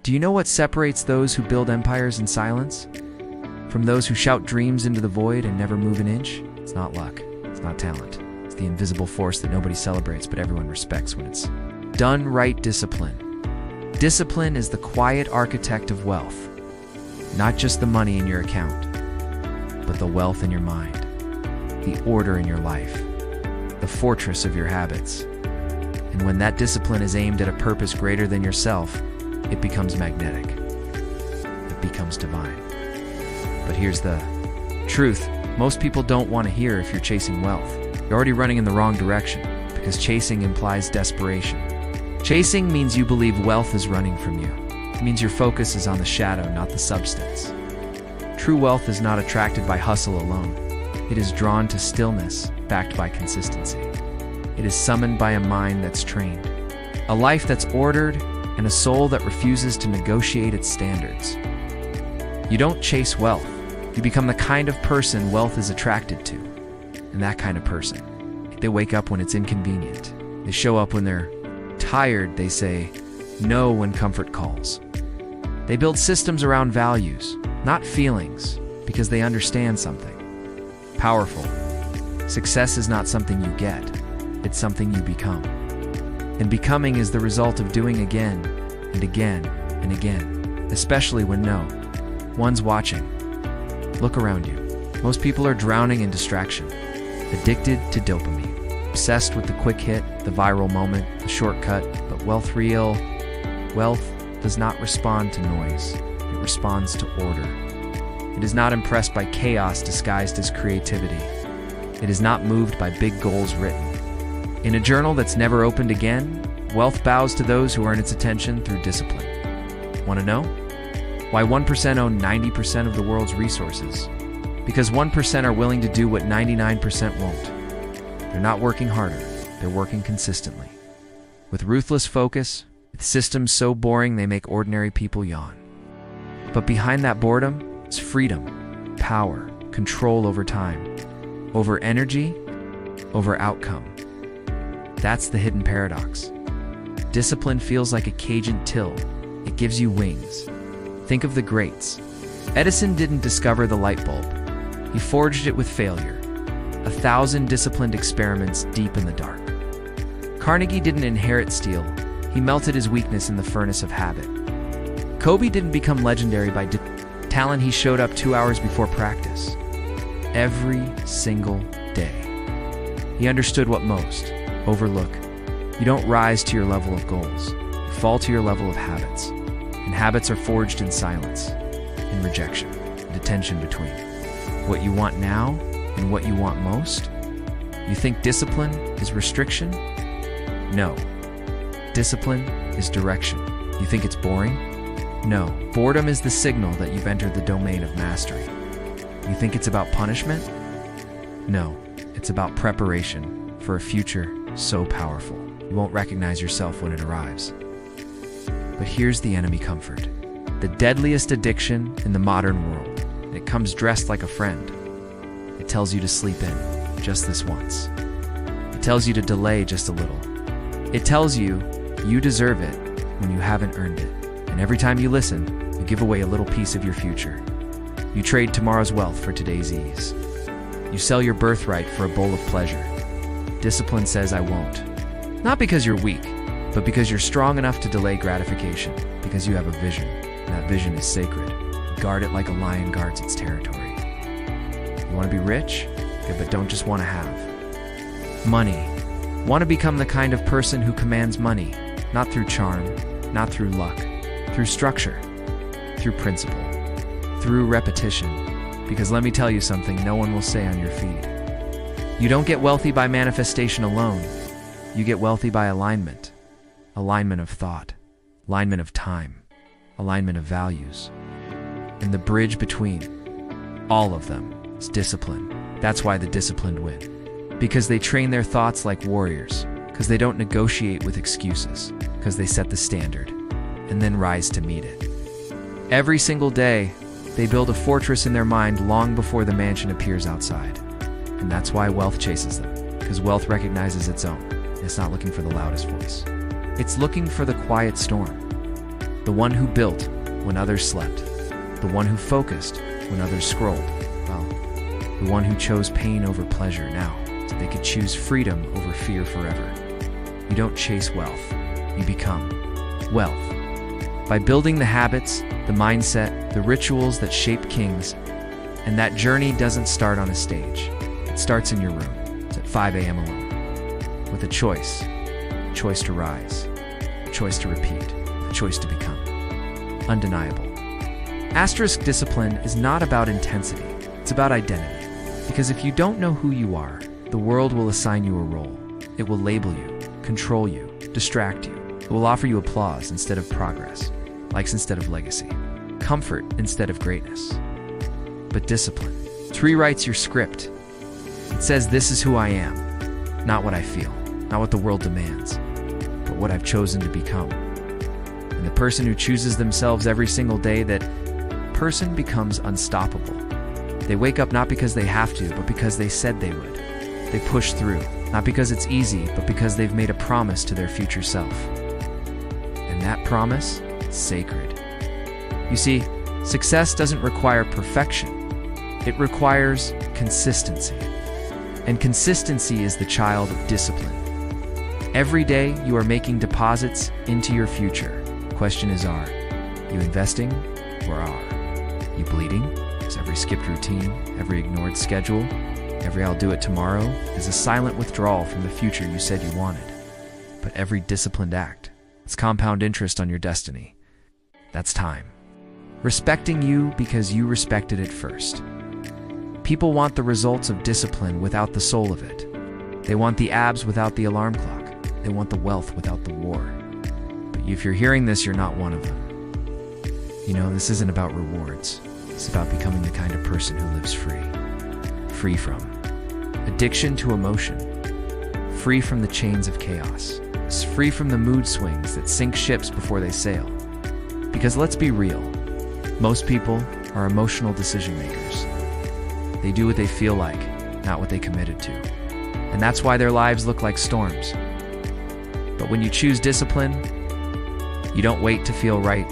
Do you know what separates those who build empires in silence from those who shout dreams into the void and never move an inch? It's not luck. It's not talent. It's the invisible force that nobody celebrates but everyone respects when it's done right. Discipline. Discipline is the quiet architect of wealth. Not just the money in your account, but the wealth in your mind, the order in your life, the fortress of your habits. And when that discipline is aimed at a purpose greater than yourself, it becomes magnetic. It becomes divine. But here's the truth. Most people don't want to hear if you're chasing wealth. You're already running in the wrong direction, because chasing implies desperation. Chasing means you believe wealth is running from you. It means your focus is on the shadow, not the substance. True wealth is not attracted by hustle alone. It is drawn to stillness, backed by consistency. It is summoned by a mind that's trained, a life that's ordered, and a soul that refuses to negotiate its standards. You don't chase wealth. You become the kind of person wealth is attracted to. And that kind of person, they wake up when it's inconvenient. They show up when they're tired. They say no when comfort calls. They build systems around values, not feelings, because they understand something powerful. Success is not something you get. It's something you become. And becoming is the result of doing again and again and again, especially when no one's watching. Look around you. Most people are drowning in distraction, addicted to dopamine, obsessed with the quick hit, the viral moment, the shortcut. But wealth does not respond to noise. It responds to order. It is not impressed by chaos disguised as creativity. It is not moved by big goals written in a journal that's never opened again. Wealth bows to those who earn its attention through discipline. Want to know why 1% own 90% of the world's resources? Because 1% are willing to do what 99% won't. They're not working harder, they're working consistently. With ruthless focus, with systems so boring they make ordinary people yawn. But behind that boredom is freedom, power, control over time, over energy, over outcome. That's the hidden paradox. Discipline feels like a Cajun till. It gives you wings. Think of the greats. Edison didn't discover the light bulb. He forged it with failure. 1,000 disciplined experiments deep in the dark. Carnegie didn't inherit steel. He melted his weakness in the furnace of habit. Kobe didn't become legendary by talent. He showed up 2 hours before practice. Every single day. He understood what most overlook. You don't rise to your level of goals. You fall to your level of habits. And habits are forged in silence, in rejection, and attention between what you want now and what you want most. You think discipline is restriction? No. Discipline is direction. You think it's boring? No. Boredom is the signal that you've entered the domain of mastery. You think it's about punishment? No. It's about preparation for a future so powerful you won't recognize yourself when it arrives. But here's the enemy comfort, the deadliest addiction in the modern world. It comes dressed like a friend. It tells you to sleep in just this once. It tells you to delay just a little. It tells you you deserve it when you haven't earned it. And every time you listen, you give away a little piece of your future. You trade tomorrow's wealth for today's ease. You sell your birthright for a bowl of pleasure. Discipline says, I won't. Not because you're weak, but because you're strong enough to delay gratification, because you have a vision, and that vision is sacred. Guard it like a lion guards its territory. You want to be rich? Good, but don't just want to have money. Want to become the kind of person who commands money, not through charm, not through luck, through structure, through principle, through repetition. Because let me tell you something no one will say on your feed. You don't get wealthy by manifestation alone. You get wealthy by alignment. Alignment of thought, alignment of time, alignment of values. And the bridge between all of them is discipline. That's why the disciplined win. Because they train their thoughts like warriors. Because they don't negotiate with excuses. Because they set the standard and then rise to meet it. Every single day, they build a fortress in their mind long before the mansion appears outside. And that's why wealth chases them. Because wealth recognizes its own. It's not looking for the loudest voice. It's looking for the quiet storm. The one who built when others slept. The one who focused when others scrolled. Well, the one who chose pain over pleasure now, so they could choose freedom over fear forever. You don't chase wealth, you become wealth. By building the habits, the mindset, the rituals that shape kings, and that journey doesn't start on a stage. It starts in your room. It's at 5 a.m. alone. With a choice to rise, a choice to repeat, a choice to become undeniable. Asterisk discipline is not about intensity, it's about identity. Because if you don't know who you are, the world will assign you a role. It will label you, control you, distract you. It will offer you applause instead of progress, likes instead of legacy, comfort instead of greatness. But discipline, it rewrites your script. It says, this is who I am, not what I feel, not what the world demands, but what I've chosen to become. And the person who chooses themselves every single day, that person becomes unstoppable. They wake up not because they have to, but because they said they would. They push through, not because it's easy, but because they've made a promise to their future self. And that promise is sacred. You see, success doesn't require perfection. It requires consistency. And consistency is the child of discipline. Every day you are making deposits into your future. The question is, are you investing or are you bleeding? Is every skipped routine, every ignored schedule, every I'll do it tomorrow is a silent withdrawal from the future you said you wanted. But every disciplined act, it's compound interest on your destiny. That's time. Respecting you because you respected it first. People want the results of discipline without the soul of it. They want the abs without the alarm clock. They want the wealth without the war. But if you're hearing this, you're not one of them. You know, this isn't about rewards. It's about becoming the kind of person who lives free. Free from addiction to emotion. Free from the chains of chaos. Free from the mood swings that sink ships before they sail. Because let's be real, most people are emotional decision makers. They do what they feel like, not what they committed to. And that's why their lives look like storms. But when you choose discipline, you don't wait to feel right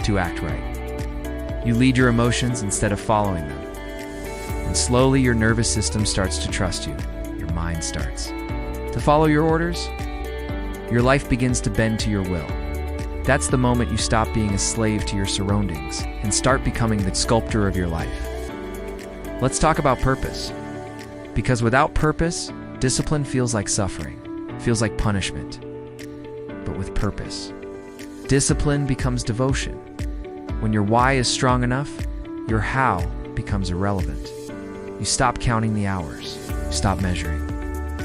to act right. You lead your emotions instead of following them. And slowly your nervous system starts to trust you. Your mind starts to follow your orders. Your life begins to bend to your will. That's the moment you stop being a slave to your surroundings and start becoming the sculptor of your life. Let's talk about purpose. Because without purpose, discipline feels like suffering, feels like punishment. But with purpose, discipline becomes devotion. When your why is strong enough, your how becomes irrelevant. You stop counting the hours, you stop measuring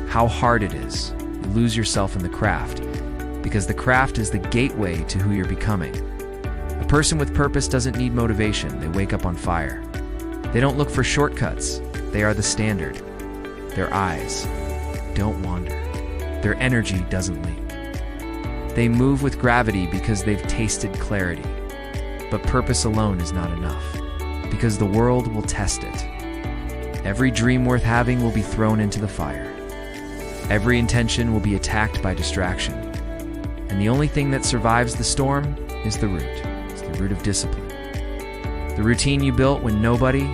how hard it is. You lose yourself in the craft, because the craft is the gateway to who you're becoming. A person with purpose doesn't need motivation. They wake up on fire. They don't look for shortcuts. They are the standard. Their eyes don't wander. Their energy doesn't leak. They move with gravity because they've tasted clarity. But purpose alone is not enough, because the world will test it. Every dream worth having will be thrown into the fire. Every intention will be attacked by distraction. And the only thing that survives the storm is the root. It's the root of discipline. The routine you built when nobody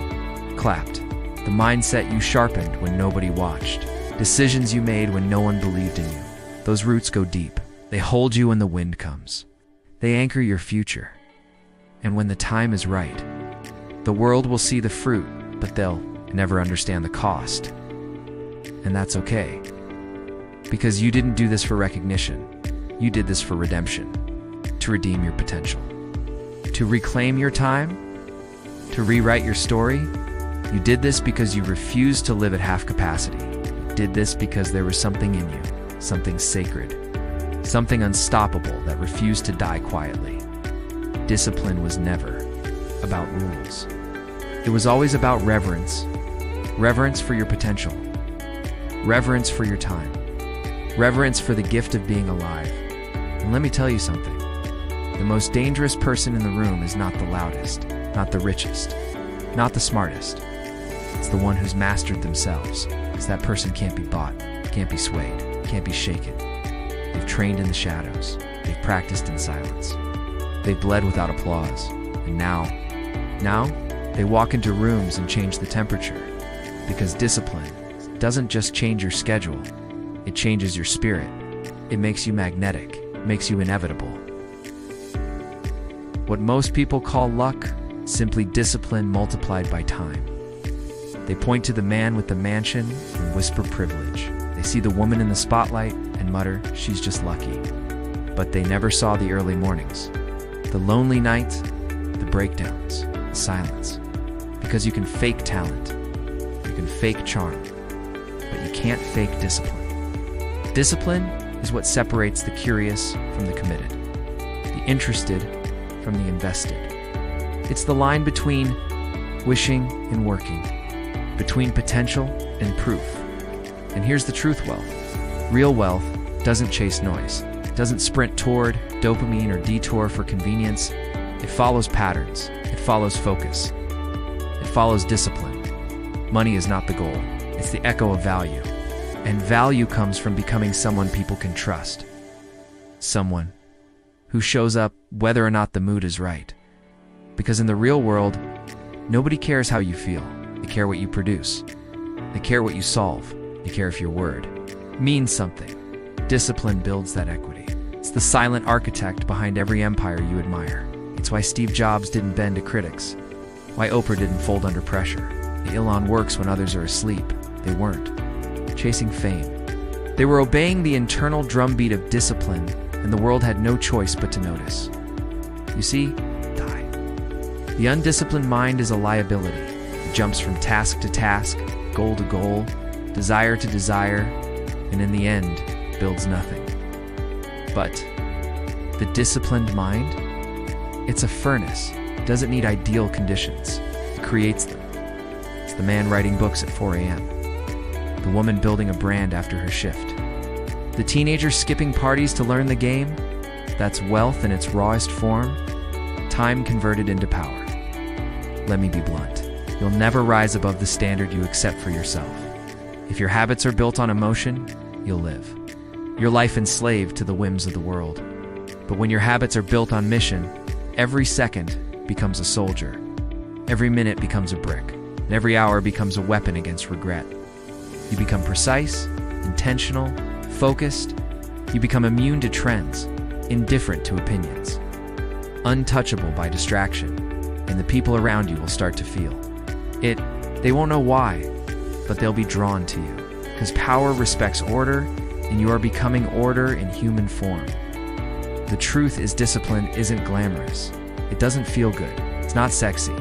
clapped. The mindset you sharpened when nobody watched. Decisions you made when no one believed in you. Those roots go deep. They hold you when the wind comes. They anchor your future. And when the time is right, the world will see the fruit, but they'll never understand the cost. And that's okay. Because you didn't do this for recognition. You did this for redemption. To redeem your potential. To reclaim your time. To rewrite your story. You did this because you refused to live at half capacity. You did this because there was something in you, something sacred, something unstoppable that refused to die quietly. Discipline was never about rules. It was always about reverence. Reverence for your potential. Reverence for your time. Reverence for the gift of being alive. And let me tell you something. The most dangerous person in the room is not the loudest, not the richest, not the smartest. It's the one who's mastered themselves, because that person can't be bought, can't be swayed, can't be shaken. They've trained in the shadows. They've practiced in silence. They bled without applause. And now, they walk into rooms and change the temperature. Because discipline doesn't just change your schedule, it changes your spirit. It makes you magnetic, makes you inevitable. What most people call luck, simply discipline multiplied by time. They point to the man with the mansion and whisper privilege. They see the woman in the spotlight and mutter, she's just lucky. But they never saw the early mornings, the lonely nights, the breakdowns, the silence. Because you can fake talent, you can fake charm, but you can't fake discipline. Discipline is what separates the curious from the committed, the interested from the invested. It's the line between wishing and working, between potential and proof. And here's the truth, wealth. Real wealth doesn't chase noise, doesn't sprint toward dopamine or detour for convenience. It follows patterns, it follows focus, it follows discipline. Money is not the goal, it's the echo of value. And value comes from becoming someone people can trust. Someone who shows up whether or not the mood is right. Because in the real world, nobody cares how you feel. They care what you produce. They care what you solve. They care if your word means something. Discipline builds that equity. It's the silent architect behind every empire you admire. It's why Steve Jobs didn't bend to critics. Why Oprah didn't fold under pressure. The Elon works when others are asleep. They weren't chasing fame. They were obeying the internal drumbeat of discipline, and the world had no choice but to notice. You see, the undisciplined mind is a liability. It jumps from task to task, goal to goal, desire to desire, and in the end, builds nothing. But the disciplined mind, it's a furnace. It doesn't need ideal conditions. It creates them. It's the man writing books at 4 a.m., the woman building a brand after her shift, the teenager skipping parties to learn the game. That's wealth in its rawest form, time converted into power. Let me be blunt. You'll never rise above the standard you accept for yourself. If your habits are built on emotion, you'll live your life enslaved to the whims of the world. But when your habits are built on mission, every second becomes a soldier. Every minute becomes a brick, and every hour becomes a weapon against regret. You become precise, intentional, focused. You become immune to trends, indifferent to opinions, untouchable by distraction, and the people around you will start to feel it. They won't know why, but they'll be drawn to you, because power respects order, and you are becoming order in human form. The truth is, discipline isn't glamorous. It doesn't feel good. It's not sexy,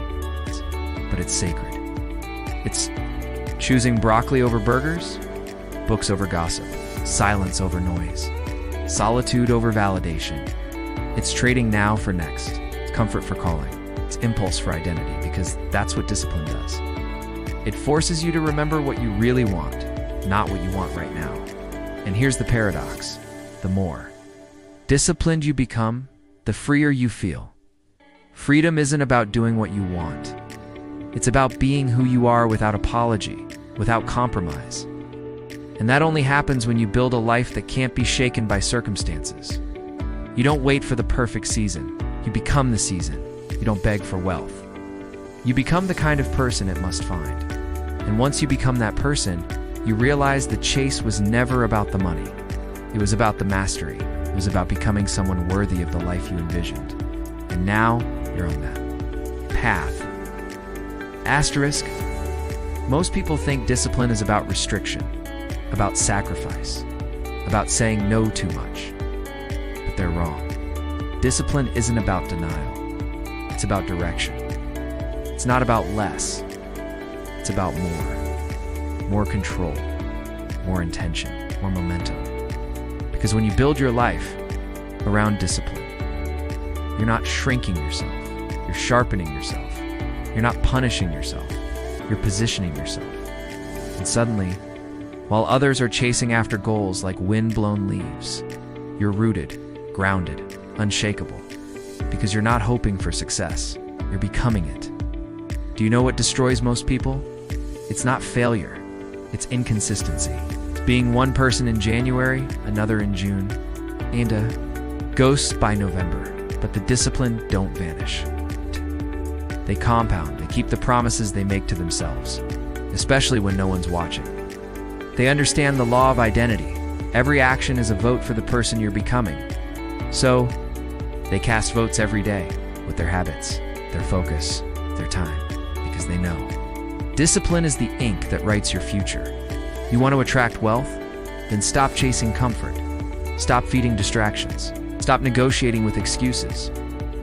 but it's sacred. It's choosing broccoli over burgers, books over gossip, silence over noise, solitude over validation. It's trading now for next, it's comfort for calling, it's impulse for identity, because that's what discipline does. It forces you to remember what you really want, not what you want right now. And here's the paradox: the more disciplined you become, the freer you feel. Freedom isn't about doing what you want. It's about being who you are without apology, without compromise. And that only happens when you build a life that can't be shaken by circumstances. You don't wait for the perfect season. You become the season. You don't beg for wealth. You become the kind of person it must find. And once you become that person, you realize the chase was never about the money. It was about the mastery. It was about becoming someone worthy of the life you envisioned. And now you're on that path. Asterisk, most people think discipline is about restriction, about sacrifice, about saying no too much. But they're wrong. Discipline isn't about denial. It's about direction. It's not about less. It's about more. More control, more intention, more momentum. Because when you build your life around discipline, you're not shrinking yourself. You're sharpening yourself. You're not punishing yourself. You're positioning yourself. And suddenly, while others are chasing after goals like wind-blown leaves, you're rooted, grounded, unshakable. Because you're not hoping for success. You're becoming it. Do you know what destroys most people? It's not failure. It's inconsistency. It's being one person in January, another in June, and a ghost by November. but the discipline don't vanish. They compound, they keep the promises they make to themselves, especially when no one's watching. They understand the law of identity. Every action is a vote for the person you're becoming. So, they cast votes every day with their habits, their focus, their time, because they know. Discipline is the ink that writes your future. You want to attract wealth? Then stop chasing comfort. Stop feeding distractions. Stop negotiating with excuses.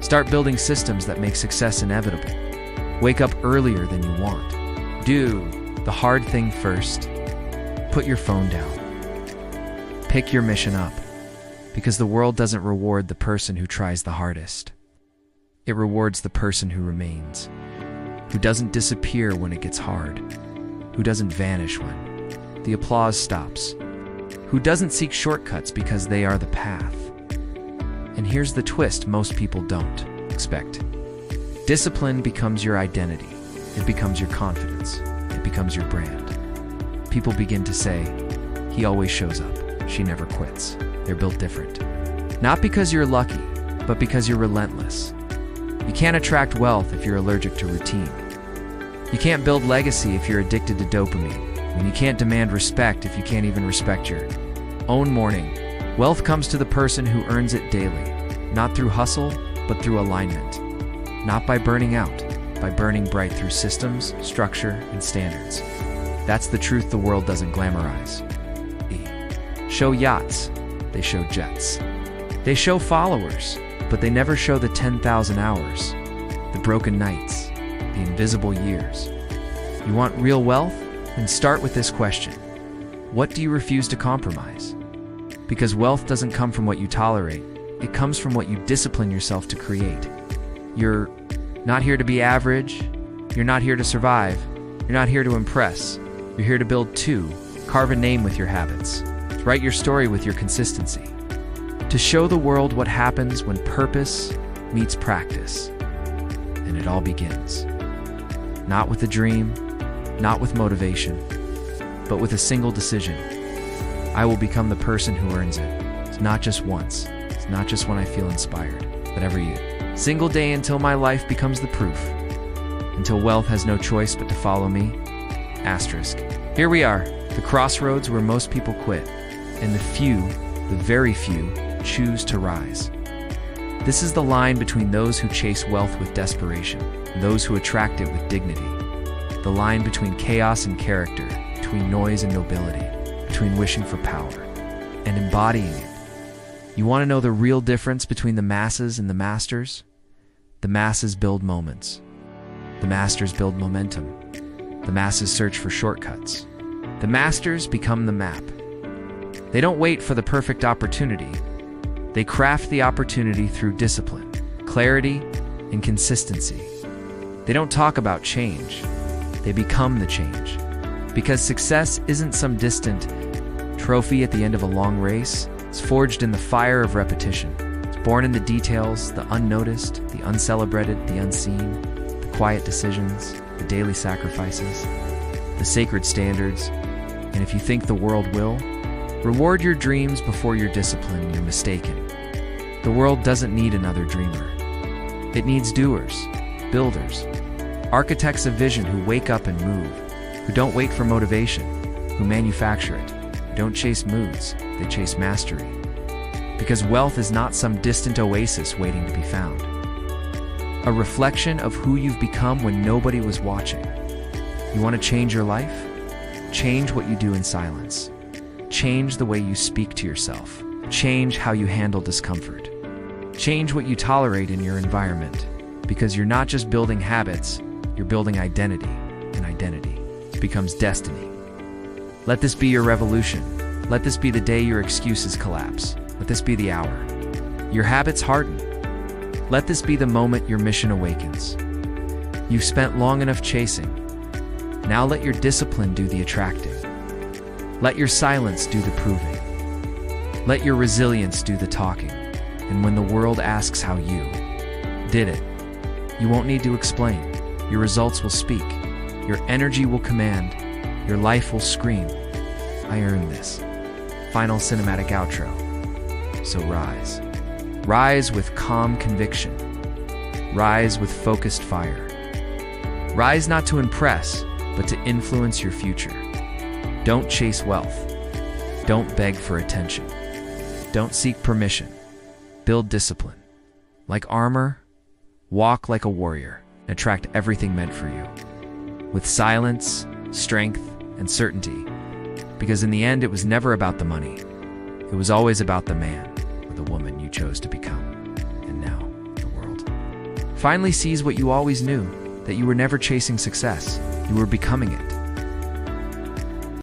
Start building systems that make success inevitable. Wake up earlier than you want. Do the hard thing first. Put your phone down. Pick your mission up, because the world doesn't reward the person who tries the hardest. It rewards the person who remains, who doesn't disappear when it gets hard, who doesn't vanish when the applause stops, who doesn't seek shortcuts because they are the path. And here's the twist most people don't expect. Discipline becomes your identity. It becomes your confidence. It becomes your brand. People begin to say, "He always shows up. She never quits." They're built different. Not because you're lucky, but because you're relentless. You can't attract wealth if you're allergic to routine. You can't build legacy if you're addicted to dopamine. And you can't demand respect if you can't even respect your own morning. Wealth comes to the person who earns it daily, not through hustle, but through alignment. Not by burning out, by burning bright through systems, structure, and standards. That's the truth the world doesn't glamorize. Show yachts, they show jets. They show followers, but they never show the 10,000 hours, the broken nights, the invisible years. You want real wealth? Then start with this question. What do you refuse to compromise? Because wealth doesn't come from what you tolerate. It comes from what you discipline yourself to create. You're not here to be average. You're not here to survive. You're not here to impress. You're here to build too. Carve a name with your habits. Write your story with your consistency. To show the world what happens when purpose meets practice. And it all begins. Not with a dream, not with motivation, but with a single decision. I will become the person who earns it. It's not just once. It's not just when I feel inspired, but every single day until my life becomes the proof. Until wealth has no choice but to follow me. Asterisk. Here we are, the crossroads where most people quit, and the very few, choose to rise. This is the line between those who chase wealth with desperation and those who attract it with dignity. The line between chaos and character, between noise and nobility, between wishing for power and embodying it. You want to know the real difference between the masses and the masters? The masses build moments. The masters build momentum. The masses search for shortcuts. The masters become the map. They don't wait for the perfect opportunity. They craft the opportunity through discipline, clarity, and consistency. They don't talk about change. They become the change. Because success isn't some distant trophy at the end of a long race. It's forged in the fire of repetition. It's born in the details, the unnoticed, the uncelebrated, the unseen, the quiet decisions, the daily sacrifices, the sacred standards. And if you think the world will, reward your dreams before your discipline, you're mistaken. The world doesn't need another dreamer. It needs doers, builders, architects of vision who wake up and move, who don't wait for motivation, who manufacture it, who don't chase moods, they chase mastery. Because wealth is not some distant oasis waiting to be found. A reflection of who you've become when nobody was watching. You want to change your life? Change what you do in silence. Change the way you speak to yourself. Change how you handle discomfort. Change what you tolerate in your environment. Because you're not just building habits, you're building identity. And identity becomes destiny. Let this be your revolution. Let this be the day your excuses collapse. Let this be the hour your habits harden. Let this be the moment your mission awakens. You've spent long enough chasing. Now let your discipline do the attracting. Let your silence do the proving. Let your resilience do the talking. And when the world asks how you did it, you won't need to explain. Your results will speak. Your energy will command. Your life will scream, "I earned this." Final cinematic outro. So rise. Rise with calm conviction. Rise with focused fire. Rise not to impress, but to influence your future. Don't chase wealth. Don't beg for attention. Don't seek permission. Build discipline. Like armor, walk like a warrior and attract everything meant for you. With silence, strength, and certainty. Because in the end, it was never about the money. It was always about the man or the woman you chose to become. And now, the world finally sees what you always knew, that you were never chasing success. You were becoming it.